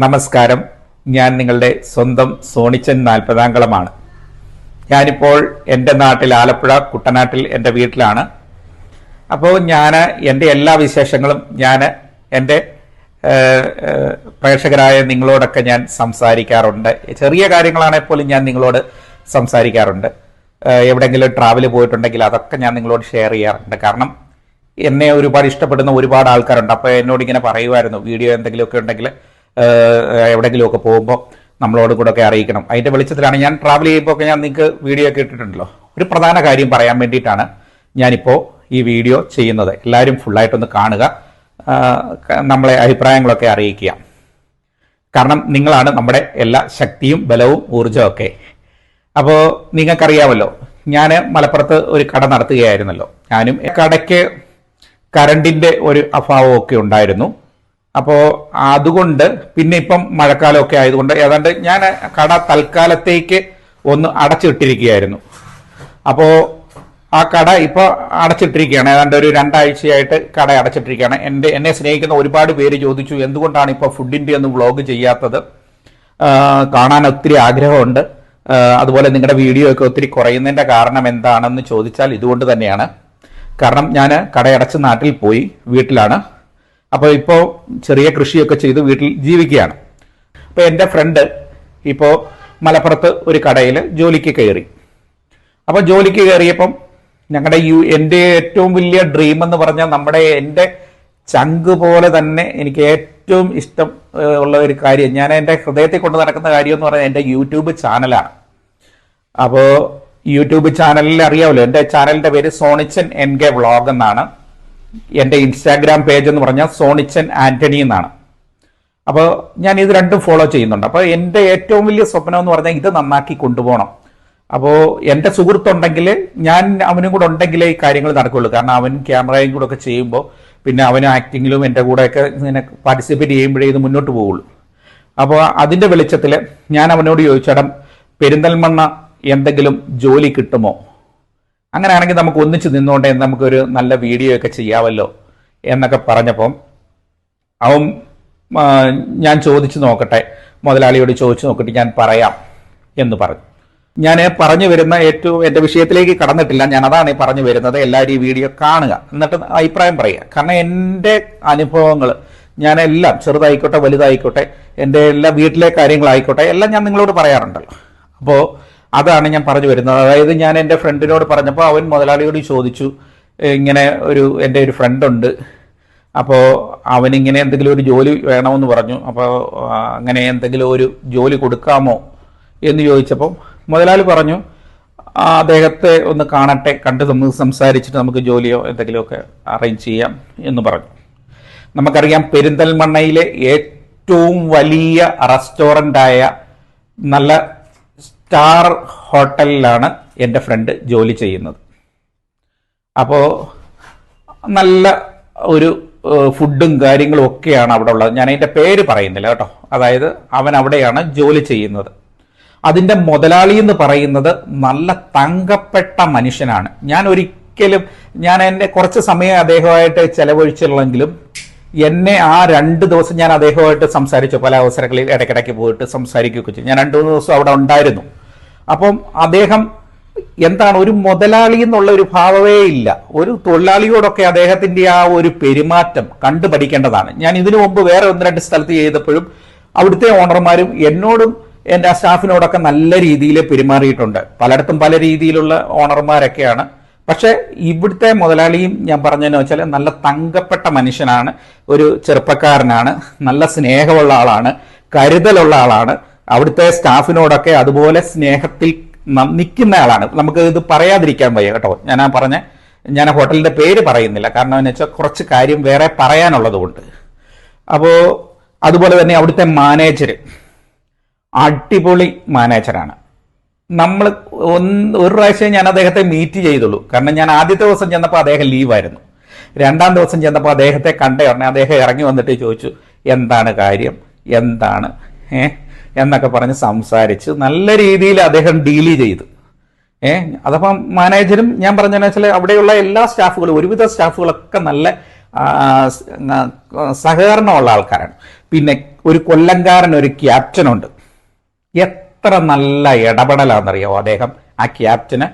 നമസ്കാരം. ഞാൻ നിങ്ങളുടെ സ്വന്തം സോണിച്ചൻ 40ാംകളമാണ്. ഞാനിപ്പോൾ എൻ്റെ നാട്ടിൽ ആലപ്പുഴ കുട്ടനാട്ടിൽ എൻ്റെ വീട്ടിലാണ്. അപ്പോൾ ഞാൻ എൻ്റെ എല്ലാ വിശേഷങ്ങളും എൻ്റെ പ്രേക്ഷകരായ നിങ്ങളോടൊക്കെ ഞാൻ സംസാരിക്കാറുണ്ട്. ചെറിയ കാര്യങ്ങളാണെങ്കിൽ പോലും ഞാൻ നിങ്ങളോട് സംസാരിക്കാറുണ്ട്. എവിടെയെങ്കിലും ട്രാവൽ പോയിട്ടുണ്ടെങ്കിൽ അതൊക്കെ ഞാൻ നിങ്ങളോട് ഷെയർ ചെയ്യാറുണ്ട്. കാരണം എന്നെ ഒരുപാട് ഇഷ്ടപ്പെടുന്ന ഒരുപാട് ആൾക്കാരുണ്ട്. അപ്പോൾ എന്നോട് ഇങ്ങനെ പറയുമായിരുന്നു, വീഡിയോ എന്തെങ്കിലുമൊക്കെ ഉണ്ടെങ്കിൽ എവിടെയെങ്കിലുമൊക്കെ പോകുമ്പോൾ നമ്മളോട് കൂടെ ഒക്കെ അറിയിക്കണം. അതിൻ്റെ വെളിച്ചത്തിലാണ് ഞാൻ ട്രാവൽ ചെയ്യുമ്പോൾ ഒക്കെ ഞാൻ നിങ്ങൾക്ക് വീഡിയോ ഒക്കെ ഇട്ടിട്ടുണ്ടല്ലോ. ഒരു പ്രധാന കാര്യം പറയാൻ വേണ്ടിയിട്ടാണ് ഞാനിപ്പോൾ ഈ വീഡിയോ ചെയ്യുന്നത്. എല്ലാവരും ഫുള്ളായിട്ടൊന്ന് കാണുക, നമ്മളെ അഭിപ്രായങ്ങളൊക്കെ അറിയിക്കുക. കാരണം നിങ്ങളാണ് നമ്മുടെ എല്ലാ ശക്തിയും ബലവും ഊർജ്ജവും ഒക്കെ. അപ്പോൾ നിങ്ങൾക്കറിയാമല്ലോ, ഞാൻ മലപ്പുറത്ത് ഒരു കട നടത്തുകയായിരുന്നല്ലോ. ഞാനും കടയ്ക്ക് കറണ്ടിൻ്റെ ഒരു അഭാവമൊക്കെ ഉണ്ടായിരുന്നു. അപ്പോൾ അതുകൊണ്ട് പിന്നെ ഇപ്പം മഴക്കാലമൊക്കെ ആയതുകൊണ്ട് ഏതാണ്ട് ഞാൻ കട തൽക്കാലത്തേക്ക് ഒന്ന് അടച്ചിട്ടിരിക്കുകയായിരുന്നു. അപ്പോൾ ആ കട ഇപ്പോൾ അടച്ചിട്ടിരിക്കുകയാണ്. ഏതാണ്ട് ഒരു 2 ആഴ്ചയായിട്ട് കട അടച്ചിട്ടിരിക്കുകയാണ്. എന്നെ സ്നേഹിക്കുന്ന ഒരുപാട് പേര് ചോദിച്ചു, എന്തുകൊണ്ടാണ് ഇപ്പോൾ ഫുഡിൻ്റെ ഒന്ന് വ്ളോഗ് ചെയ്യാത്തത്? കാണാൻ ഒത്തിരി ആഗ്രഹമുണ്ട്. അതുപോലെ നിങ്ങളുടെ വീഡിയോ ഒക്കെ ഒത്തിരി കുറയുന്നതിൻ്റെ കാരണം എന്താണെന്ന് ചോദിച്ചാൽ ഇതുകൊണ്ട് തന്നെയാണ്. കാരണം ഞാൻ കടയടച്ച് നാട്ടിൽ പോയി, വീട്ടിലാണ്. അപ്പോൾ ഇപ്പോൾ ചെറിയ കൃഷിയൊക്കെ ചെയ്ത് വീട്ടിൽ ജീവിക്കുകയാണ്. അപ്പോൾ എൻ്റെ ഫ്രണ്ട് ഇപ്പോൾ മലപ്പുറത്ത് ഒരു കടയിൽ ജോലിക്ക് കയറി. അപ്പോൾ ജോലിക്ക് കയറിയപ്പം എൻ്റെ ഏറ്റവും വലിയ ഡ്രീം എന്ന് പറഞ്ഞാൽ എൻ്റെ ചങ്ക് പോലെ തന്നെ എനിക്ക് ഏറ്റവും ഇഷ്ടം ഉള്ള ഒരു കാര്യം, ഞാൻ എൻ്റെ ഹൃദയത്തിൽ കൊണ്ട് നടക്കുന്ന കാര്യം എന്ന് പറഞ്ഞാൽ എൻ്റെ യൂട്യൂബ് ചാനലാണ്. അപ്പോൾ യൂട്യൂബ് ചാനലിൽ അറിയാമല്ലോ, എൻ്റെ ചാനലിൻ്റെ പേര് സോണിച്ചൻ NK വ്ളോഗ് എന്നാണ്. എൻ്റെ ഇൻസ്റ്റാഗ്രാം പേജ് എന്ന് പറഞ്ഞാൽ സോണിച്ചൻ ആന്റണി എന്നാണ്. അപ്പോൾ ഞാൻ ഇത് രണ്ടും ഫോളോ ചെയ്യുന്നുണ്ട്. അപ്പോൾ എൻ്റെ ഏറ്റവും വലിയ സ്വപ്നം എന്ന് പറഞ്ഞാൽ ഇത് നന്നാക്കി കൊണ്ടുപോകണം. അപ്പോൾ എൻ്റെ സുഹൃത്തുണ്ടെങ്കിൽ ഞാൻ അവനും കൂടെ ഉണ്ടെങ്കിലേ ഈ കാര്യങ്ങൾ നടക്കുകയുള്ളൂ. കാരണം അവൻ ക്യാമറയും കൂടെ ഒക്കെ ചെയ്യുമ്പോൾ പിന്നെ അവൻ ആക്ടിങ്ങിലും എൻ്റെ കൂടെയൊക്കെ ഇങ്ങനെ പാർട്ടിസിപ്പേറ്റ് ചെയ്യുമ്പോഴേ ഇത് മുന്നോട്ട് പോവുള്ളൂ. അപ്പോൾ അതിൻ്റെ വെളിച്ചത്തിൽ ഞാൻ അവനോട് ചോദിച്ചേടം, പെരിന്തൽമണ്ണ എന്തെങ്കിലും ജോലി കിട്ടുമോ? അങ്ങനെയാണെങ്കിൽ നമുക്ക് ഒന്നിച്ച് നിന്നുകൊണ്ടേ നമുക്കൊരു നല്ല വീഡിയോ ഒക്കെ ചെയ്യാമല്ലോ എന്നൊക്കെ പറഞ്ഞപ്പം അവൻ ഞാൻ ചോദിച്ചു നോക്കട്ടെ, മുതലാളിയോട് ചോദിച്ചു നോക്കിയിട്ട് ഞാൻ പറയാം എന്ന് പറഞ്ഞു. ഞാൻ പറഞ്ഞു വരുന്ന എൻ്റെ വിഷയത്തിലേക്ക് കടന്നിട്ടില്ല. ഞാൻ അതാണ് പറഞ്ഞു വരുന്നത്. എല്ലാവരും ഈ വീഡിയോ കാണുക, എന്നിട്ട് അഭിപ്രായം പറയുക. കാരണം എൻ്റെ അനുഭവങ്ങൾ ഞാനെല്ലാം, ചെറുതായിക്കോട്ടെ വലുതായിക്കോട്ടെ, എൻ്റെ എല്ലാ വീട്ടിലെ കാര്യങ്ങളായിക്കോട്ടെ, എല്ലാം ഞാൻ നിങ്ങളോട് പറയാറുണ്ടല്ലോ. അപ്പോൾ അതാണ് ഞാൻ പറഞ്ഞു വരുന്നത്. അതായത് ഞാൻ എൻ്റെ ഫ്രണ്ടിനോട് പറഞ്ഞപ്പോൾ അവൻ മുതലാളിയോട് ചോദിച്ചു, ഇങ്ങനെ എൻ്റെ ഒരു ഫ്രണ്ടുണ്ട്, അപ്പോൾ അവനിങ്ങനെ എന്തെങ്കിലും ഒരു ജോലി വേണമെന്ന് പറഞ്ഞു. അപ്പോൾ അങ്ങനെ എന്തെങ്കിലും ഒരു ജോലി കൊടുക്കാമോ എന്ന് ചോദിച്ചപ്പോൾ മുതലാളി പറഞ്ഞു, അദ്ദേഹത്തെ ഒന്ന് കാണട്ടെ, കണ്ട് നമുക്ക് സംസാരിച്ചിട്ട് നമുക്ക് ജോലിയോ എന്തെങ്കിലുമൊക്കെ അറേഞ്ച് ചെയ്യാം എന്ന് പറഞ്ഞു. നമുക്കറിയാം, പെരിന്തൽമണ്ണയിലെ ഏറ്റവും വലിയ റെസ്റ്റോറൻ്റായ നല്ല സ്റ്റാർ ഹോട്ടലിലാണ് എൻ്റെ ഫ്രണ്ട് ജോലി ചെയ്യുന്നത്. അപ്പോൾ നല്ല ഒരു ഫുഡും കാര്യങ്ങളും ഒക്കെയാണ് അവിടെ ഉള്ളത്. ഞാൻ അതിൻ്റെ പേര് പറയുന്നില്ല കേട്ടോ. അതായത് അവൻ അവിടെയാണ് ജോലി ചെയ്യുന്നത്. അതിൻ്റെ മുതലാളി എന്ന് പറയുന്നത് നല്ല തങ്കപ്പെട്ട മനുഷ്യനാണ്. ഞാൻ എൻ്റെ കുറച്ച് സമയം അദ്ദേഹമായിട്ട് ചെലവഴിച്ചുള്ളെങ്കിലും എന്നെ ആ 2 ദിവസം ഞാൻ അദ്ദേഹമായിട്ട് സംസാരിച്ചു. പല അവസരങ്ങളിൽ ഇടയ്ക്കിടയ്ക്ക് പോയിട്ട് സംസാരിക്കുകയൊക്കെ ചെയ്തു. ഞാൻ 2-3 ദിവസം അവിടെ ഉണ്ടായിരുന്നു. അപ്പം അദ്ദേഹം എന്താണ്, ഒരു മുതലാളി എന്നുള്ള ഒരു ഭാവമേ ഇല്ല. ഒരു തൊഴിലാളിയോടൊക്കെ അദ്ദേഹത്തിൻ്റെ ആ ഒരു പെരുമാറ്റം കണ്ടു പഠിക്കേണ്ടതാണ്. ഞാൻ ഇതിനു മുമ്പ് വേറെ 1-2 സ്ഥലത്ത് ചെയ്തപ്പോഴും അവിടുത്തെ ഓണർമാരും എന്നോടും എൻ്റെ ആ സ്റ്റാഫിനോടൊക്കെ നല്ല രീതിയിൽ പെരുമാറിയിട്ടുണ്ട്. പലയിടത്തും പല രീതിയിലുള്ള ഓണർമാരൊക്കെയാണ്. പക്ഷെ ഇവിടുത്തെ മുതലാളിയും ഞാൻ പറഞ്ഞതെന്ന് വെച്ചാൽ നല്ല തങ്കപ്പെട്ട മനുഷ്യനാണ്, ഒരു ചെറുപ്പക്കാരനാണ്, നല്ല സ്നേഹമുള്ള ആളാണ്, കരുതലുള്ള ആളാണ്. അവിടുത്തെ സ്റ്റാഫിനോടൊക്കെ അതുപോലെ സ്നേഹത്തിൽ നിൽക്കുന്ന ആളാണ്. നമുക്ക് ഇത് പറയാതിരിക്കാൻ വയ്യ കേട്ടോ. ഞാൻ ഹോട്ടലിൻ്റെ പേര് പറയുന്നില്ല, കാരണം എന്ന് വെച്ചാൽ കുറച്ച് കാര്യം വേറെ പറയാനുള്ളത് കൊണ്ട്. അപ്പോൾ അതുപോലെ തന്നെ അവിടുത്തെ മാനേജർ അടിപൊളി മാനേജറാണ്. ഒരു പ്രാവശ്യം ഞാൻ അദ്ദേഹത്തെ മീറ്റ് ചെയ്തുള്ളൂ. കാരണം ഞാൻ ആദ്യത്തെ ദിവസം ചെന്നപ്പോൾ അദ്ദേഹം ലീവായിരുന്നു. 2-ാം ദിവസം ചെന്നപ്പോൾ അദ്ദേഹത്തെ കണ്ടേ ഉടനെ അദ്ദേഹം ഇറങ്ങി വന്നിട്ട് ചോദിച്ചു, എന്താണ് കാര്യം, എന്താണ് എന്നൊക്കെ പറഞ്ഞ് സംസാരിച്ച് നല്ല രീതിയിൽ അദ്ദേഹം ഡീല് ചെയ്തു. അതപ്പം മാനേജരും ഞാൻ പറഞ്ഞതെന്ന് വെച്ചാൽ അവിടെയുള്ള എല്ലാ സ്റ്റാഫുകളും, ഒരുവിധ സ്റ്റാഫുകളൊക്കെ നല്ല സഹകരണമുള്ള ആൾക്കാരാണ്. പിന്നെ ഒരു കൊല്ലംകാരൻ, ഒരു ക്യാപ്റ്റനുണ്ട്. എത്ര നല്ല ഇടപെടലാണെന്നറിയാമോ അദ്ദേഹം, ആ ക്യാപ്റ്റന്.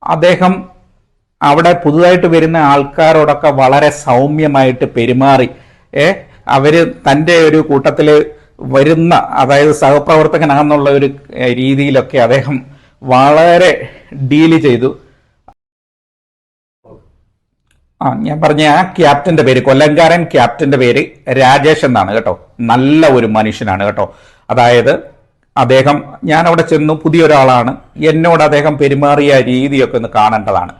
അദ്ദേഹം അവിടെ പുതുതായിട്ട് വരുന്ന ആൾക്കാരോടൊക്കെ വളരെ സൗമ്യമായിട്ട് പെരുമാറി. അവര് തൻ്റെ ഒരു കൂട്ടത്തിൽ വരുന്ന, അതായത് സഹപ്രവർത്തകനാണെന്നുള്ള ഒരു രീതിയിലൊക്കെ അദ്ദേഹം വളരെ ഡീല് ചെയ്തു. ഞാൻ പറഞ്ഞ ആ ക്യാപ്റ്റന്റെ പേര്, കൊല്ലംകാരൻ ക്യാപ്റ്റന്റെ പേര് രാജേഷ് എന്നാണ് കേട്ടോ. നല്ല ഒരു മനുഷ്യനാണ് കേട്ടോ. അതായത് അദ്ദേഹം, ഞാൻ അവിടെ ചെന്നു, പുതിയൊരാളാണ്, എന്നോട് അദ്ദേഹം പെരുമാറിയ രീതിയൊക്കെ ഒന്ന് കാണേണ്ടതാണ്.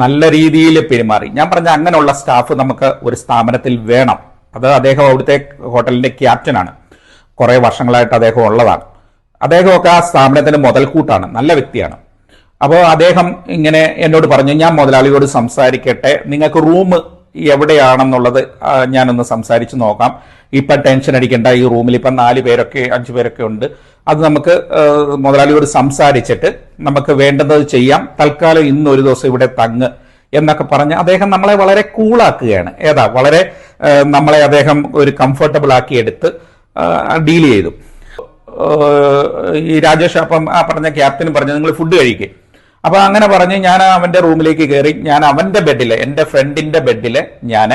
നല്ല രീതിയിൽ പെരുമാറി. ഞാൻ പറഞ്ഞ അങ്ങനെയുള്ള സ്റ്റാഫ് നമുക്ക് ഒരു സ്ഥാപനത്തിൽ വേണം. അത് അദ്ദേഹം അവിടുത്തെ ഹോട്ടലിന്റെ ക്യാപ്റ്റനാണ്, കുറെ വർഷങ്ങളായിട്ട് അദ്ദേഹം ഉള്ളതാണ്. അദ്ദേഹമൊക്കെ ആ സ്ഥാപനത്തിന്റെ മുതൽക്കൂട്ടാണ്, നല്ല വ്യക്തിയാണ്. അപ്പോൾ അദ്ദേഹം ഇങ്ങനെ എന്നോട് പറഞ്ഞു, ഞാൻ മുതലാളിയോട് സംസാരിക്കട്ടെ, നിങ്ങൾക്ക് റൂം എവിടെയാണെന്നുള്ളത് ഞാനൊന്ന് സംസാരിച്ച് നോക്കാം, ഇപ്പം ടെൻഷൻ അടിക്കേണ്ട, ഈ റൂമിൽ ഇപ്പം 4 പേരൊക്കെ 5 പേരൊക്കെ ഉണ്ട്, അത് നമുക്ക് മുതലാളിയോട് സംസാരിച്ചിട്ട് നമുക്ക് വേണ്ടത് ചെയ്യാം, തൽക്കാലം ഇന്ന് ഒരു ദിവസം ഇവിടെ തങ്ങ് എന്നൊക്കെ പറഞ്ഞ് അദ്ദേഹം നമ്മളെ വളരെ കൂളാക്കുകയാണ്. വളരെ നമ്മളെ അദ്ദേഹം ഒരു കംഫർട്ടബിൾ ആക്കി എടുത്ത് ഡീൽ ചെയ്തു. ഈ രാജേഷ് അപ്പം ആ പറഞ്ഞ ക്യാപ്റ്റന് പറഞ്ഞു, നിങ്ങൾ ഫുഡ് കഴിക്കുക. അപ്പൊ അങ്ങനെ പറഞ്ഞ് ഞാൻ അവന്റെ റൂമിലേക്ക് കയറി. ഞാൻ അവന്റെ ബെഡില്, എന്റെ ഫ്രണ്ടിന്റെ ബെഡില് ഞാൻ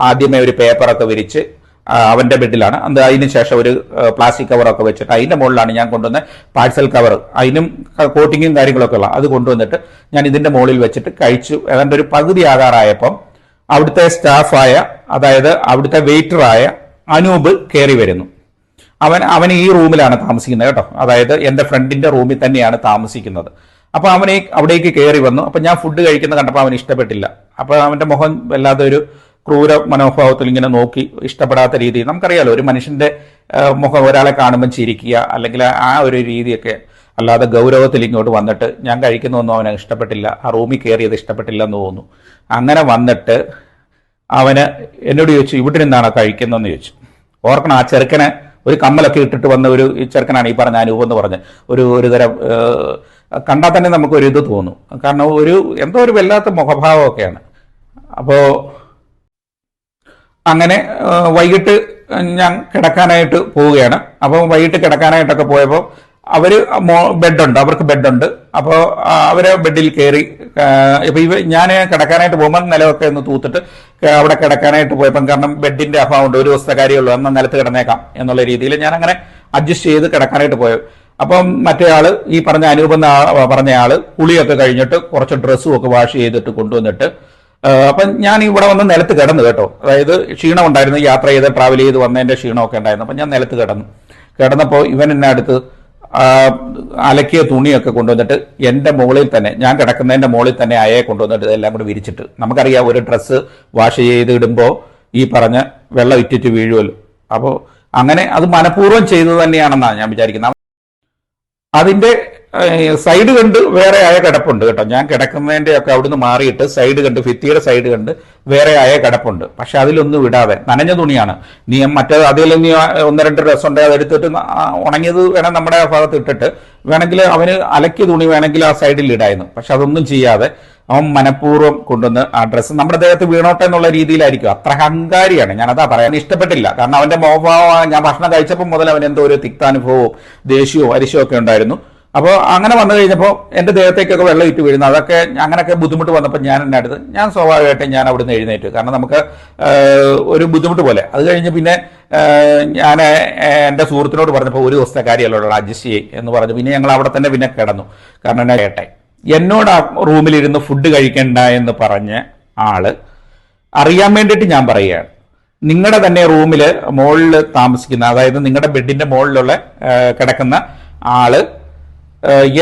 ആദ്യമേ ഒരു പേപ്പറൊക്കെ വിരിച്ച്, അവന്റെ ബെഡിലാണ്, അതിന് ശേഷം ഒരു പ്ലാസ്റ്റിക് കവറൊക്കെ വെച്ചിട്ട് അതിന്റെ മുകളിലാണ് ഞാൻ കൊണ്ടുവന്ന പാഴ്സൽ കവർ, അതിനും കോട്ടിങ്ങും കാര്യങ്ങളൊക്കെ ഉള്ള അത് കൊണ്ടുവന്നിട്ട് ഞാൻ ഇതിന്റെ മുകളിൽ വെച്ചിട്ട് കഴിച്ചു. ഏതാണ്ട് ഒരു പകുതി ആകാറായപ്പം അവിടുത്തെ സ്റ്റാഫായ, അതായത് അവിടുത്തെ വെയിറ്ററായ അനൂപ് കയറി വരുന്നു. അവൻ ഈ റൂമിലാണ് താമസിക്കുന്നത് കേട്ടോ, അതായത് എന്റെ ഫ്രണ്ടിന്റെ റൂമിൽ തന്നെയാണ് താമസിക്കുന്നത്. അപ്പൊ അവനെ അവിടേക്ക് കയറി വന്നു. അപ്പൊ ഞാൻ ഫുഡ് കഴിക്കുന്നത് കണ്ടപ്പോൾ അവന് ഇഷ്ടപ്പെട്ടില്ല. അപ്പൊ അവന്റെ മുഖം വല്ലാതെ ഒരു ക്രൂര മനോഭാവത്തിൽ ഇങ്ങനെ നോക്കി, ഇഷ്ടപ്പെടാത്ത രീതിയിൽ. നമുക്കറിയാലോ, ഒരു മനുഷ്യന്റെ മുഖം ഒരാളെ കാണുമ്പോൾ ചിരിക്കുക, അല്ലെങ്കിൽ ആ ഒരു രീതിയൊക്കെ, അല്ലാതെ ഗൗരവത്തിൽ ഇങ്ങോട്ട് വന്നിട്ട് ഞാൻ കഴിക്കുന്നതൊന്നും അവന് ഇഷ്ടപ്പെട്ടില്ല, ആ റൂമിൽ കയറിയത് ഇഷ്ടപ്പെട്ടില്ല എന്ന് തോന്നുന്നു. അങ്ങനെ വന്നിട്ട് അവന് എന്നോട് ചോദിച്ചു, ഇവിടെ നിന്നാണോ കഴിക്കുന്നതെന്ന് ചോദിച്ചു. ഓർക്കണം, ആ ചെറുക്കനെ ഒരു കമ്മലൊക്കെ ഇട്ടിട്ട് വന്ന ഒരു ചെറുക്കനാണ് ഈ പറഞ്ഞ അനൂപ് എന്ന് പറഞ്ഞ്. ഒരു തരം കണ്ടാൽ തന്നെ നമുക്കൊരു ഇത് തോന്നും, കാരണം എന്തോ ഒരു വല്ലാത്ത മുഖഭാവമൊക്കെയാണ്. അപ്പോൾ അങ്ങനെ വൈകിട്ട് ഞാൻ കിടക്കാനായിട്ട് പോവുകയാണ്. അപ്പോൾ വൈകിട്ട് കിടക്കാനായിട്ടൊക്കെ പോയപ്പോൾ അവർക്ക് ബെഡുണ്ട്. അപ്പോൾ അവര് ബെഡിൽ കയറി. ഇപ്പൊ ഞാൻ കിടക്കാനായിട്ട് പോകുമ്പോൾ നിലമൊക്കെ ഒന്ന് തൂത്തിട്ട് അവിടെ കിടക്കാനായിട്ട് പോയപ്പം, കാരണം ബെഡിന്റെ അഭാവമുണ്ട്, ഒരു ദിവസത്തെ കാര്യമുള്ളൂ, എന്നാൽ നിലത്ത് കിടന്നേക്കാം എന്നുള്ള രീതിയിൽ ഞാൻ അങ്ങനെ അഡ്ജസ്റ്റ് ചെയ്ത് കിടക്കാനായിട്ട് പോയത്. അപ്പം മറ്റേ ആള്, ഈ പറഞ്ഞ അനൂപ് എന്ന പറഞ്ഞ ആള് കുളിയൊക്കെ കഴിഞ്ഞിട്ട് കുറച്ച് ഡ്രസ്സും ഒക്കെ വാഷ് ചെയ്തിട്ട് കൊണ്ടുവന്നിട്ട്, അപ്പം ഞാൻ ഇവിടെ വന്ന് നിലത്ത് കിടന്നു കേട്ടോ. അതായത് ക്ഷീണം ഉണ്ടായിരുന്നു, യാത്ര ചെയ്ത് ട്രാവൽ ചെയ്ത് വന്നതിന്റെ ക്ഷീണമൊക്കെ ഉണ്ടായിരുന്നു. അപ്പം ഞാൻ നിലത്ത് കിടന്നപ്പോൾ ഇവൻ എന്നെ അടുത്ത് അലക്കിയ തുണിയൊക്കെ കൊണ്ടുവന്നിട്ട് എൻ്റെ മുകളിൽ തന്നെ, ഞാൻ കിടക്കുന്നതിന്റെ മുകളിൽ തന്നെ അയയെ കൊണ്ടുവന്നിട്ട് ഇതെല്ലാം കൂടി വിരിച്ചിട്ട്, നമുക്കറിയാം ഒരു ഡ്രസ്സ് വാഷ് ചെയ്ത് ഇടുമ്പോൾ ഈ പറഞ്ഞ വെള്ളം ഇറ്റിറ്റ് വീഴുമല്ലോ. അപ്പോൾ അങ്ങനെ അത് മനഃപൂർവ്വം ചെയ്തത് തന്നെയാണെന്നാണ് ഞാൻ വിചാരിക്കുന്നത്. അതിന്റെ സൈഡ് കണ്ട് വേറെ ആയ കിടപ്പുണ്ട് കേട്ടോ. ഞാൻ കിടക്കുന്നതിന്റെ ഒക്കെ അവിടുന്ന് മാറിയിട്ട് സൈഡ് കണ്ട്, ഭിത്തിയുടെ സൈഡ് കണ്ട് വേറെ ആയ കിടപ്പുണ്ട്. പക്ഷെ അതിലൊന്നും വിടാതെ, നനഞ്ഞ തുണിയാണ്. മറ്റേത് അതിൽ നീ 1-2 ഡ്രസ് ഉണ്ട്, അതെടുത്തിട്ട് ഉണങ്ങിയത് വേണം നമ്മുടെ ആ ഭാഗത്ത് ഇട്ടിട്ട്, വേണമെങ്കിൽ അവന് അലക്കിയ തുണി വേണമെങ്കിൽ ആ സൈഡിൽ ഇടായിരുന്നു. പക്ഷെ അതൊന്നും ചെയ്യാതെ അവൻ മനഃപൂർവ്വം കൊണ്ടുവന്ന് ആ ഡ്രസ്സ് നമ്മുടെ ദേഹത്ത് വീണോട്ടെ എന്നുള്ള രീതിയിലായിരിക്കും. അത്ര അഹങ്കാരിയാണ്. ഞാനതാ പറയാൻ ഇഷ്ടപ്പെട്ടില്ല. കാരണം അവന്റെ മോഹഭാവം, ഞാൻ ഭക്ഷണം കഴിച്ചപ്പോൾ മുതൽ അവൻ എന്തോ ഒരു തിക്താനുഭവവും ദേഷ്യവും അരിശവും ഒക്കെ ഉണ്ടായിരുന്നു. അപ്പോൾ അങ്ങനെ വന്നു കഴിഞ്ഞപ്പോൾ എൻ്റെ ദേഹത്തേക്കൊക്കെ വെള്ളം ഇട്ട് വീഴുന്നു. അതൊക്കെ അങ്ങനെയൊക്കെ ബുദ്ധിമുട്ട് വന്നപ്പോൾ ഞാൻ സ്വാഭാവികമായിട്ടും ഞാൻ അവിടുന്ന് എഴുന്നേറ്റു. കാരണം നമുക്ക് ഒരു ബുദ്ധിമുട്ട് പോലെ. അത് കഴിഞ്ഞ് പിന്നെ ഞാൻ എൻ്റെ സുഹൃത്തിനോട് പറഞ്ഞപ്പോൾ ഒരു ദിവസത്തെ കാര്യമല്ലോ, അഡ്ജസ്റ്റ് ചെയ്യും എന്ന് പറഞ്ഞു. പിന്നെ ഞങ്ങൾ അവിടെ തന്നെ പിന്നെ കിടന്നു. കാരണം എന്നെ കേട്ടെ, എന്നോട് ആ റൂമിലിരുന്ന് ഫുഡ് കഴിക്കണ്ട എന്ന് പറഞ്ഞ ആള് അറിയാൻ വേണ്ടിയിട്ട് ഞാൻ പറയുകയാണ്, നിങ്ങളുടെ തന്നെ റൂമിൽ മുകളിൽ താമസിക്കുന്ന, അതായത് നിങ്ങളുടെ ബെഡിന്റെ മുകളിലുള്ള കിടക്കുന്ന ആള്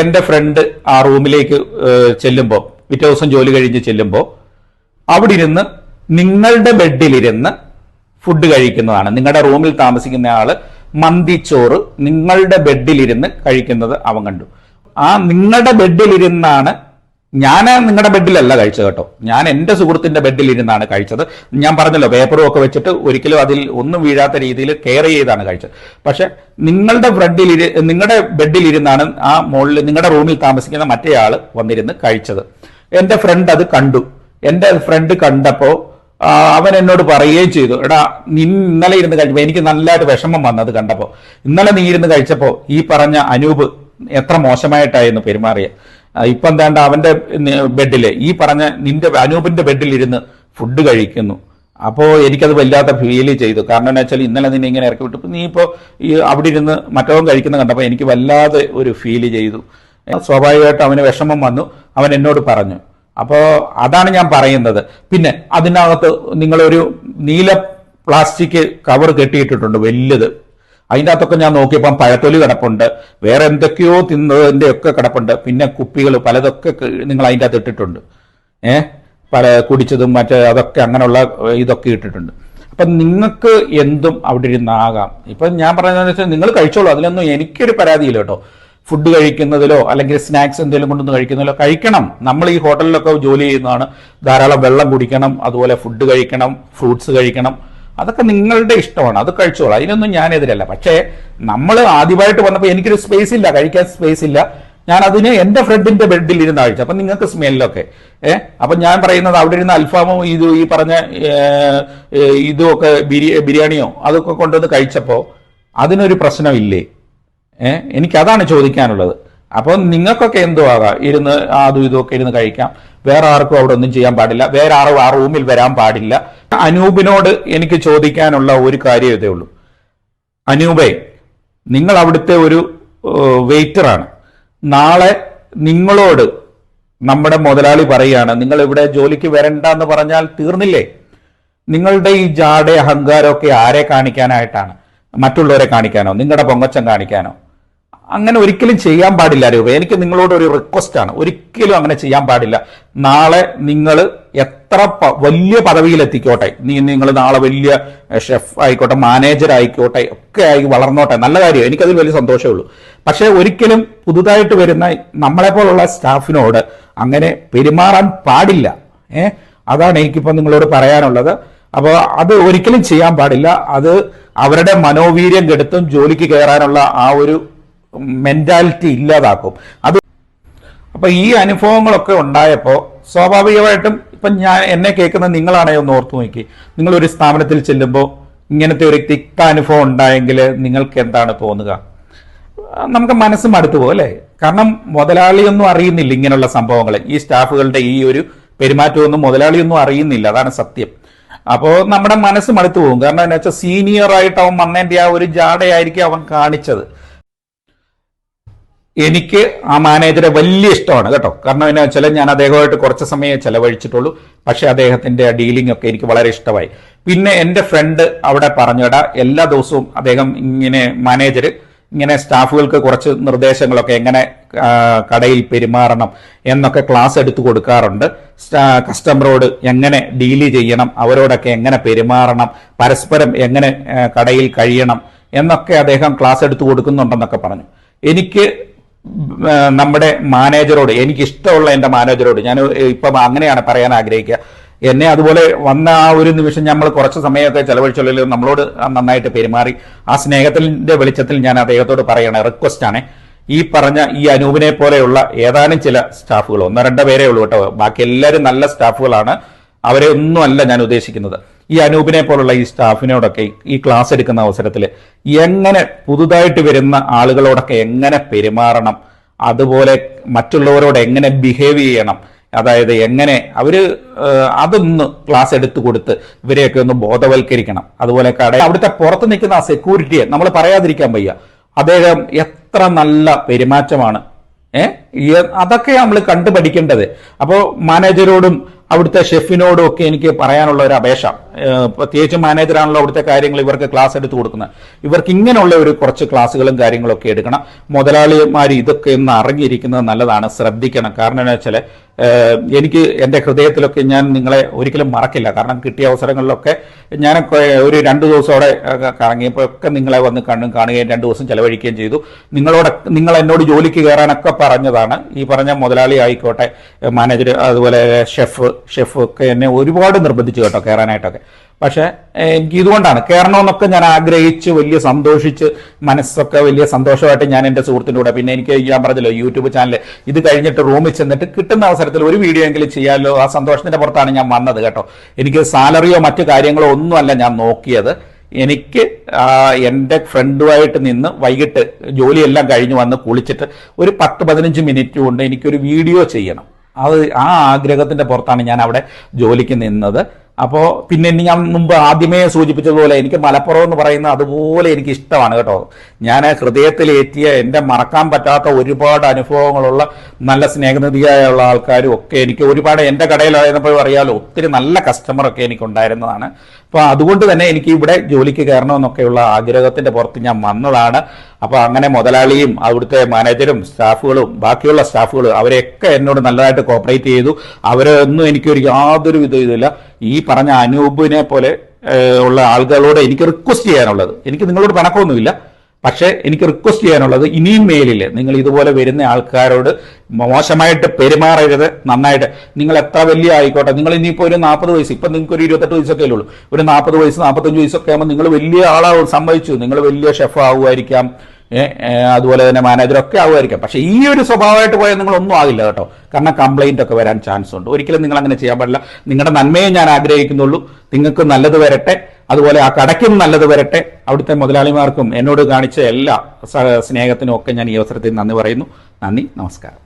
എൻ്റെ ഫ്രണ്ട് ആ റൂമിലേക്ക് ചെല്ലുമ്പോൾ, പിറ്റേ ദിവസം ജോലി കഴിഞ്ഞ് ചെല്ലുമ്പോൾ അവിടെ ഇരുന്ന് നിങ്ങളുടെ ബെഡിലിരുന്ന് ഫുഡ് കഴിക്കുന്നതാണ്. നിങ്ങളുടെ റൂമിൽ താമസിക്കുന്ന ആള് മന്തിച്ചോറ് നിങ്ങളുടെ ബെഡിലിരുന്ന് കഴിക്കുന്നത് അവൻ കണ്ടു. ആ നിങ്ങളുടെ ബെഡിലിരുന്നാണ്, ഞാൻ നിങ്ങളുടെ ബെഡിലല്ല കഴിച്ചത് കേട്ടോ, ഞാൻ എൻ്റെ സുഹൃത്തിന്റെ ബെഡിലിരുന്നാണ് കഴിച്ചത്. ഞാൻ പറഞ്ഞല്ലോ, പേപ്പറും ഒക്കെ വെച്ചിട്ട് ഒരിക്കലും അതിൽ ഒന്നും വീഴാത്ത രീതിയിൽ കെയർ ചെയ്താണ് കഴിച്ചത്. പക്ഷെ നിങ്ങളുടെ ബെഡിലിരുന്നാണ് ആ മുകളിൽ നിങ്ങളുടെ റൂമിൽ താമസിക്കുന്ന മറ്റേ ആള് വന്നിരുന്ന് കഴിച്ചത്. എൻ്റെ ഫ്രണ്ട് അത് കണ്ടു. എൻ്റെ ഫ്രണ്ട് കണ്ടപ്പോൾ അവൻ എന്നോട് പറയുകയും ചെയ്തു, എടാ നീ ഇന്നലെ ഇരുന്ന് കഴിച്ചപ്പോൾ എനിക്ക് നല്ലതായിട്ട് വിഷമം വന്നത് കണ്ടപ്പോൾ, ഇന്നലെ നീ ഇരുന്ന് കഴിച്ചപ്പോൾ ഈ പറഞ്ഞ അനൂപ് എത്ര മോശമായിട്ടായിരുന്നു പെരുമാറിയ. ഇപ്പൊ എന്താണ്ട് അവന്റെ ബെഡില് ഈ പറഞ്ഞ നിന്റെ അനൂപിന്റെ ബെഡിൽ ഇരുന്ന് ഫുഡ് കഴിക്കുന്നു. അപ്പോൾ എനിക്കത് വല്ലാത്ത ഫീൽ ചെയ്തു. കാരണം എന്താ വെച്ചാൽ ഇന്നലെ നിന്നെ ഇങ്ങനെ ഇറക്കി വിട്ടു, നീ ഇപ്പോൾ ഈ അവിടെ ഇരുന്ന് മറ്റവൻ കഴിക്കുന്ന കണ്ടപ്പോൾ എനിക്ക് വല്ലാതെ ഒരു ഫീൽ ചെയ്തു. സ്വാഭാവികമായിട്ട് അവന് വിഷമം വന്നു, അവൻ എന്നോട് പറഞ്ഞു. അപ്പോൾ അതാണ് ഞാൻ പറയുന്നത്. പിന്നെ അതിനകത്ത് നിങ്ങളൊരു നീല പ്ലാസ്റ്റിക് കവർ കെട്ടിയിട്ടിട്ടുണ്ട് വലുത്. അതിൻ്റെ അകത്തൊക്കെ ഞാൻ നോക്കിയപ്പം പഴത്തൊലി കിടപ്പുണ്ട്, വേറെ എന്തൊക്കെയോ തിന്നതിൻ്റെ ഒക്കെ കിടപ്പുണ്ട്, പിന്നെ കുപ്പികൾ പലതൊക്കെ നിങ്ങൾ അതിൻ്റെ അകത്ത് ഇട്ടിട്ടുണ്ട്. പല കുടിച്ചതും മറ്റേ അതൊക്കെ അങ്ങനെയുള്ള ഇതൊക്കെ ഇട്ടിട്ടുണ്ട്. അപ്പം നിങ്ങൾക്ക് എന്തും അവിടെ ഇരുന്നാകാം. ഇപ്പം ഞാൻ പറയുന്നതെന്ന് വെച്ചാൽ നിങ്ങൾ കഴിച്ചോളൂ, അതിലൊന്നും എനിക്കൊരു പരാതിയില്ല കേട്ടോ. ഫുഡ് കഴിക്കുന്നതിലോ അല്ലെങ്കിൽ സ്നാക്സ് എന്തെങ്കിലും കൊണ്ടൊന്ന് കഴിക്കുന്നതിലോ കഴിക്കണം. നമ്മൾ ഈ ഹോട്ടലിലൊക്കെ ജോലി ചെയ്യുന്നതാണ്, ധാരാളം വെള്ളം കുടിക്കണം, അതുപോലെ ഫുഡ് കഴിക്കണം, ഫ്രൂട്ട്സ് കഴിക്കണം, അതൊക്കെ നിങ്ങളുടെ ഇഷ്ടമാണ്, അത് കഴിച്ചോളൂ, അതിനൊന്നും ഞാൻ എതിരല്ല. പക്ഷേ നമ്മൾ ആദ്യമായിട്ട് വന്നപ്പോൾ എനിക്കൊരു സ്പേസ് ഇല്ല, കഴിക്കാൻ സ്പേസ് ഇല്ല, ഞാൻ അതിന് എന്റെ ഫ്രണ്ടിന്റെ ബെഡിൽ ഇരുന്ന് കഴിച്ചു. അപ്പൊ നിങ്ങൾക്ക് സ്മെല്ലൊക്കെ അപ്പൊ ഞാൻ പറയുന്നത് അവിടെ ഇരുന്ന് അൽഫാമോ ഈ പറഞ്ഞ ഇതുമൊക്കെ ബിരിയാണിയോ അതൊക്കെ കൊണ്ടുവന്ന് കഴിച്ചപ്പോ അതിനൊരു പ്രശ്നമില്ലേ? എനിക്കതാണ് ചോദിക്കാനുള്ളത്. അപ്പോൾ നിങ്ങൾക്കൊക്കെ എന്തോ ആകാം, ഇരുന്ന് അതും ഇതൊക്കെ ഇരുന്ന് കഴിക്കാം, വേറെ ആർക്കും അവിടെ ഒന്നും ചെയ്യാൻ പാടില്ല, വേറെ ആരും ആ റൂമിൽ വരാൻ പാടില്ല. അനൂപിനോട് എനിക്ക് ചോദിക്കാനുള്ള ഒരു കാര്യം ഇതേ ഉള്ളൂ. അനൂപേ, നിങ്ങൾ അവിടുത്തെ ഒരു വെയിറ്ററാണ്. നാളെ നിങ്ങളോട് നമ്മുടെ മുതലാളി പറയാണ് നിങ്ങൾ ഇവിടെ ജോലിക്ക് വരണ്ട എന്ന് പറഞ്ഞാൽ തീർന്നില്ലേ? നിങ്ങളുടെ ഈ ജാട അഹങ്കാരമൊക്കെ ആരെ കാണിക്കാനായിട്ടാണ്? മറ്റുള്ളവരെ കാണിക്കാനോ, നിങ്ങളുടെ പൊങ്ങച്ചം കാണിക്കാനോ? അങ്ങനെ ഒരിക്കലും ചെയ്യാൻ പാടില്ല രൂപ. എനിക്ക് നിങ്ങളോട് ഒരു റിക്വസ്റ്റ് ആണ്, ഒരിക്കലും അങ്ങനെ ചെയ്യാൻ പാടില്ല. നാളെ നിങ്ങൾ എത്ര വലിയ പദവിയിലെത്തിക്കോട്ടെ, നിങ്ങൾ നാളെ വലിയ ഷെഫ് ആയിക്കോട്ടെ, മാനേജർ ആയിക്കോട്ടെ, ഒക്കെ ആയി വളർന്നോട്ടെ, നല്ല കാര്യം, എനിക്കതിൽ വലിയ സന്തോഷമേ ഉള്ളൂ. പക്ഷെ ഒരിക്കലും പുതുതായിട്ട് വരുന്ന നമ്മളെപ്പോലുള്ള സ്റ്റാഫിനോട് അങ്ങനെ പെരുമാറാൻ പാടില്ല. അതാണ് എനിക്കിപ്പോൾ നിങ്ങളോട് പറയാനുള്ളത്. അപ്പോൾ അത് ഒരിക്കലും ചെയ്യാൻ പാടില്ല. അത് അവരുടെ മനോവീര്യം കെടുത്തും ജോലിക്ക് കയറാനുള്ള ആ ഒരു മെന്റാലിറ്റി ഇല്ലാതാക്കും. അത് അപ്പൊ ഈ അനുഭവങ്ങളൊക്കെ ഉണ്ടായപ്പോൾ സ്വാഭാവികമായിട്ടും ഇപ്പം എന്നെ കേൾക്കുന്ന നിങ്ങളാണേ ഒന്ന് ഓർത്തു നോക്കി, നിങ്ങളൊരു സ്ഥാപനത്തിൽ ചെല്ലുമ്പോൾ ഇങ്ങനത്തെ ഒരു തിക്താനുഭവം ഉണ്ടായെങ്കിൽ നിങ്ങൾക്ക് എന്താണ് തോന്നുക? നമുക്ക് മനസ്സ് മടുത്തു പോകും അല്ലേ? കാരണം മുതലാളിയൊന്നും അറിയുന്നില്ല ഇങ്ങനെയുള്ള സംഭവങ്ങൾ, ഈ സ്റ്റാഫുകളുടെ ഈ ഒരു പെരുമാറ്റമൊന്നും മുതലാളിയൊന്നും അറിയുന്നില്ല, അതാണ് സത്യം. അപ്പോൾ നമ്മുടെ മനസ്സ് മടുത്തു പോകും. കാരണം എന്താ വെച്ചാൽ സീനിയർ ആയിട്ട് അവൻ വന്നതിന്റെ ആ ഒരു ജാടയായിരിക്കും അവൻ കാണിച്ചത്. എനിക്ക് ആ മാനേജറെ വലിയ ഇഷ്ടമാണ് കേട്ടോ. കാരണം എന്നാ വെച്ചാൽ ഞാൻ അദ്ദേഹമായിട്ട് കുറച്ച് സമയം ചെലവഴിച്ചിട്ടുള്ളൂ, പക്ഷെ അദ്ദേഹത്തിന്റെ ഡീലിംഗ് ഒക്കെ എനിക്ക് വളരെ ഇഷ്ടമായി. പിന്നെ എൻ്റെ ഫ്രണ്ട് അവിടെ പറഞ്ഞിടാ എല്ലാ ദിവസവും അദ്ദേഹം ഇങ്ങനെ മാനേജർ ഇങ്ങനെ സ്റ്റാഫുകൾക്ക് കുറച്ച് നിർദ്ദേശങ്ങളൊക്കെ എങ്ങനെ കടയിൽ പെരുമാറണം എന്നൊക്കെ ക്ലാസ് എടുത്തു കൊടുക്കാറുണ്ട്. കസ്റ്റമറോട് എങ്ങനെ ഡീല് ചെയ്യണം, അവരോടൊക്കെ എങ്ങനെ പെരുമാറണം, പരസ്പരം എങ്ങനെ കടയിൽ കഴിയണം എന്നൊക്കെ അദ്ദേഹം ക്ലാസ് എടുത്തു കൊടുക്കുന്നുണ്ടെന്നൊക്കെ പറഞ്ഞു. എനിക്ക് നമ്മുടെ മാനേജറോട്, എനിക്കിഷ്ടമുള്ള എൻ്റെ മാനേജറോട് ഞാൻ ഇപ്പം അങ്ങനെയാണ് പറയാൻ ആഗ്രഹിക്കുക. എന്നെ അതുപോലെ വന്ന ആ ഒരു നിമിഷം നമ്മൾ കുറച്ച് സമയമൊക്കെ ചെലവഴിച്ചുള്ളിൽ നമ്മളോട് നന്നായിട്ട് പെരുമാറി. ആ സ്നേഹത്തിന്റെ വെളിച്ചത്തിൽ ഞാൻ അദ്ദേഹത്തോട് പറയണേ, റിക്വസ്റ്റ് ആണ്, ഈ പറഞ്ഞ ഈ അനൂപിനെ പോലെയുള്ള ഏതാനും ചില സ്റ്റാഫുകൾ, ഒന്നോ രണ്ടോ പേരേ ഉള്ളൂ കേട്ടോ, ബാക്കി എല്ലാവരും നല്ല സ്റ്റാഫുകളാണ്, അവരെ ഒന്നും അല്ല ഞാൻ ഉദ്ദേശിക്കുന്നത്. ഈ അനൂപിനെ പോലുള്ള ഈ സ്റ്റാഫിനോടൊക്കെ ഈ ക്ലാസ് എടുക്കുന്ന അവസരത്തിൽ എങ്ങനെ പുതുതായിട്ട് വരുന്ന ആളുകളോടൊക്കെ എങ്ങനെ പെരുമാറണം, അതുപോലെ മറ്റുള്ളവരോട് എങ്ങനെ ബിഹേവ് ചെയ്യണം, അതായത് എങ്ങനെ അതൊന്ന് ക്ലാസ് എടുത്തു കൊടുത്ത് ഇവരെയൊക്കെ ഒന്ന് ബോധവൽക്കരിക്കണം. അതുപോലെ അവിടുത്തെ പുറത്ത് നിൽക്കുന്ന ആ സെക്യൂരിറ്റിയെ നമ്മൾ പറയാതിരിക്കാൻ വയ്യ. അദ്ദേഹം എത്ര നല്ല പെരുമാറ്റമാണ്, അതൊക്കെ നമ്മൾ കണ്ടുപഠിക്കേണ്ടത്. അപ്പോൾ മാനേജരോടും അവിടുത്തെ ഷെഫിനോടും ഒക്കെ എനിക്ക് പറയാനുള്ള ഒരു അപേക്ഷ, പ്രത്യേകിച്ച് മാനേജറാണല്ലോ അവിടുത്തെ കാര്യങ്ങൾ ഇവർക്ക് ക്ലാസ് എടുത്തു കൊടുക്കുന്നത്, ഇവർക്ക് ഇങ്ങനെയുള്ള ഒരു കുറച്ച് ക്ലാസ്സുകളും കാര്യങ്ങളൊക്കെ എടുക്കണം. മുതലാളിമാർ ഇതൊക്കെ ഒന്ന് അറിഞ്ഞിരിക്കുന്നത് നല്ലതാണ്, ശ്രദ്ധിക്കണം. കാരണം എന്താ വെച്ചാൽ എനിക്ക് എൻ്റെ ഹൃദയത്തിലൊക്കെ ഞാൻ നിങ്ങളെ ഒരിക്കലും മറക്കില്ല. കാരണം കിട്ടിയ അവസരങ്ങളിലൊക്കെ ഞാൻ ഒരു 2 ദിവസം അവിടെ കറങ്ങിയപ്പോൾ ഒക്കെ നിങ്ങളെ വന്ന് കാണുകയും 2 ദിവസം ചെലവഴിക്കുകയും ചെയ്തു. നിങ്ങൾ എന്നോട് ജോലിക്ക് കയറാനൊക്കെ പറഞ്ഞതാണ്. ഈ പറഞ്ഞ മുതലാളി ആയിക്കോട്ടെ, മാനേജർ, അതുപോലെ ഷെഫ് ഒക്കെ എന്നെ ഒരുപാട് നിർബന്ധിച്ചു കേട്ടോ കയറാനായിട്ടൊക്കെ. പക്ഷെ എനിക്ക് ഇതുകൊണ്ടാണ് കയറണമെന്നൊക്കെ ഞാൻ ആഗ്രഹിച്ച് വലിയ സന്തോഷിച്ച് മനസ്സൊക്കെ വലിയ സന്തോഷമായിട്ട് ഞാൻ എൻ്റെ സുഹൃത്തിൻ്റെ കൂടെ, പിന്നെ എനിക്ക് ഞാൻ പറഞ്ഞല്ലോ യൂട്യൂബ് ചാനൽ ഇത് കഴിഞ്ഞിട്ട് റൂമിൽ ചെന്നിട്ട് കിട്ടുന്ന അവസരത്തിൽ ഒരു വീഡിയോ എങ്കിലും ചെയ്യാമല്ലോ, ആ സന്തോഷത്തിന്റെ പുറത്താണ് ഞാൻ വന്നത് കേട്ടോ. എനിക്ക് സാലറിയോ മറ്റു കാര്യങ്ങളോ ഒന്നുമല്ല ഞാൻ നോക്കിയത്. എനിക്ക് എൻ്റെ ഫ്രണ്ടുമായിട്ട് നിന്ന് വൈകിട്ട് ജോലിയെല്ലാം കഴിഞ്ഞ് വന്ന് കുളിച്ചിട്ട് ഒരു 10-15 മിനിറ്റ് കൊണ്ട് എനിക്കൊരു വീഡിയോ ചെയ്യണം. അത് ആ ആഗ്രഹത്തിന്റെ പുറത്താണ് ഞാൻ അവിടെ ജോലിക്ക് നിന്നത്. അപ്പോൾ പിന്നെ ഞാൻ മുമ്പ് ആദ്യമേ സൂചിപ്പിച്ചതുപോലെ എനിക്ക് മലപ്പുറം എന്ന് പറയുന്ന അതുപോലെ എനിക്ക് ഇഷ്ടമാണ് കേട്ടോ. ഞാൻ ഹൃദയത്തിലേറ്റിയ എൻ്റെ മറക്കാൻ പറ്റാത്ത ഒരുപാട് അനുഭവങ്ങളുള്ള നല്ല സ്നേഹനിധിയായുള്ള ആൾക്കാരും ഒക്കെ എനിക്ക് ഒരുപാട് എൻ്റെ കടയിലായിരുന്നപ്പോൾ അറിയാലോ ഒത്തിരി നല്ല കസ്റ്റമറൊക്കെ എനിക്കുണ്ടായിരുന്നതാണ്. അപ്പോൾ അതുകൊണ്ട് തന്നെ എനിക്ക് ഇവിടെ ജോലിക്ക് കയറണമെന്നൊക്കെയുള്ള ആഗ്രഹത്തിന്റെ പുറത്ത് ഞാൻ വന്നതാണ്. അപ്പോൾ അങ്ങനെ മുതലാളിയും അവിടുത്തെ മാനേജരും സ്റ്റാഫുകളും ബാക്കിയുള്ള സ്റ്റാഫുകളും അവരെയൊക്കെ എന്നോട് നല്ലതായിട്ട് കോപ്പറേറ്റ് ചെയ്തു. അവരൊന്നും എനിക്കൊരു യാതൊരു ഇതില്ല. ഈ പറഞ്ഞ അനൂപിനെ പോലെ ഉള്ള ആളുകളോട് എനിക്ക് റിക്വസ്റ്റ് ചെയ്യാനുള്ളത്, എനിക്ക് നിങ്ങളോട് പിണക്കമൊന്നുമില്ല, പക്ഷേ എനിക്ക് റിക്വസ്റ്റ് ചെയ്യാനുള്ളത് ഇനിയും മേലിൽ നിങ്ങൾ ഇതുപോലെ വരുന്ന ആൾക്കാരോട് മോശമായിട്ട് പെരുമാറരുത്. നന്നായിട്ട് നിങ്ങൾ എത്ര വലിയ ആയിക്കോട്ടെ, നിങ്ങൾ ഇനിയിപ്പോൾ ഒരു 40 വയസ്സ്, ഇപ്പം നിങ്ങൾക്ക് ഒരു 28 വയസ്സൊക്കെ ഉള്ളൂ, ഒരു 40 വയസ്സ് 45 വയസ്സൊക്കെ ആകുമ്പോൾ നിങ്ങൾ വലിയ ആളാവും, സമ്മതിച്ചു, നിങ്ങൾ വലിയ ഷെഫ് ആവുമായിരിക്കാം, അതുപോലെ തന്നെ മാനേജറൊക്കെ ആവുമായിരിക്കാം. പക്ഷെ ഈ ഒരു സ്വഭാവമായിട്ട് പോയാൽ നിങ്ങളൊന്നും ആകില്ല കേട്ടോ. കാരണം കംപ്ലൈന്റ് ഒക്കെ വരാൻ ചാൻസ് ഉണ്ട്. ഒരിക്കലും നിങ്ങൾ അങ്ങനെ ചെയ്യാൻ പാടില്ല. നിങ്ങളുടെ നന്മയെ ഞാൻ ആഗ്രഹിക്കുന്നുള്ളൂ. നിങ്ങൾക്ക് നല്ലത് വരട്ടെ, അതുപോലെ ആ കടയ്ക്കും നല്ലത് വരട്ടെ. അവിടുത്തെ മുതലാളിമാർക്കും എന്നോട് കാണിച്ച എല്ലാ സ്നേഹത്തിനും ഒക്കെ ഞാൻ ഈ അവസരത്തിൽ നന്ദി പറയുന്നു. നന്ദി, നമസ്കാരം.